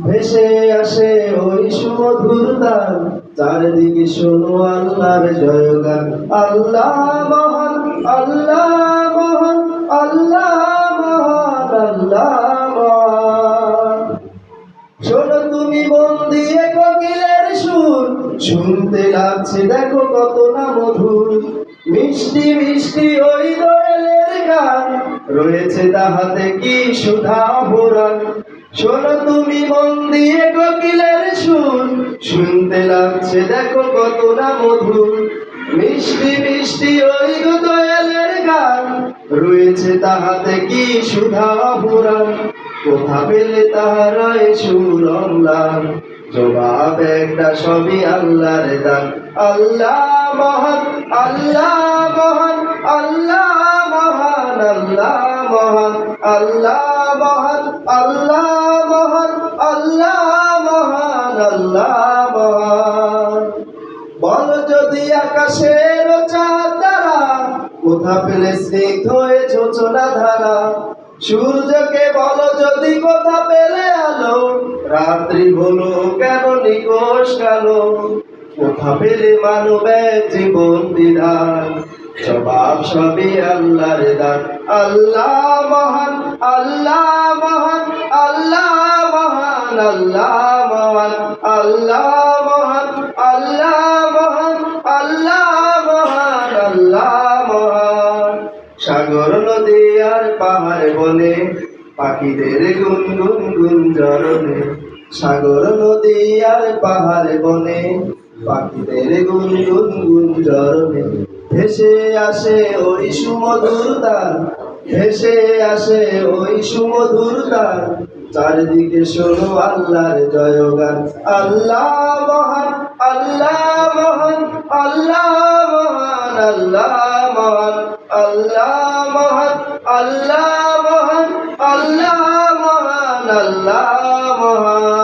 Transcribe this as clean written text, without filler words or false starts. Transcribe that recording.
ভেসে আসে ওই সুমধুর তান, চারিদিকে শোনো আল্লাহর জয়গান। আল্লাহ মহান, আল্লাহ মহান, আল্লাহ মহান, আল্লাহ মহান। শোনো তুমি মন দিয়ে কোকিলের সুর, শুনতে লাগছে দেখো কত না মধুর। মিষ্টি মিষ্টি ওই দোয়েলের গান, রয়েছে তাহাতে কি সুধা ভরা। শোনো তুমি মন দিয়ে কোকিলের সুর, শুনতে লাগছে দেখো কত না মধুর। মিষ্টি মিষ্টি ওই দোয়েলের গান, রয়েছে তাহাতে কি সুধা ভরা। কোথা পেলে তাহারা এ সুর অম্লান, জবাব একটা সবই আল্লাহর দান। আল্লাহ মহান, আল্লাহ মহান, আল্লাহ মহান, আল্লাহ মহান, আল্লাহ মহান, আল্লাহ মহান, আল্লাহ মহান, আল্লাহ মহান। বল যদি আকাশের চাঁদ তারা, কোথা পেলে স্নিগ্ধ এ যোচনা ধারা। সূর্যকে বলো যদি কোথা পেলে আলো, রাত্রি হলো কেন নিকোষ কালো। কোথা পেলে মানবের জীবন বিধান, জবাব সবই আল্লাহর দান। আল্লাহ মহান, আল্লাহ মহান, আল্লাহ মহান, আল্লাহ মহান, আল্লাহ মহান, আল্লাহ মহান, আল্লাহ মহান, আল্লাহ মহান। সাগর নদী আর পাহাড় বনে, পাখিদের গুনগুন গুঞ্জরণে। সাগর নদী আর পাহাড় বনে, পাখিদের গুনগুন গুঞ্জরণে। ভেসে আসে ওই সুমধুর তান, ভেসে আসে ওই সুমধুর তান, চারিদিকে শোনো আল্লাহর জয়গান। আল্লাহ মহান, আল্লাহ মহান, আল্লাহ মহান, আল্লাহ মহান, আল্লাহ মহান, আল্লাহ মহান, আল্লাহ মহান, আল্লাহ মহান।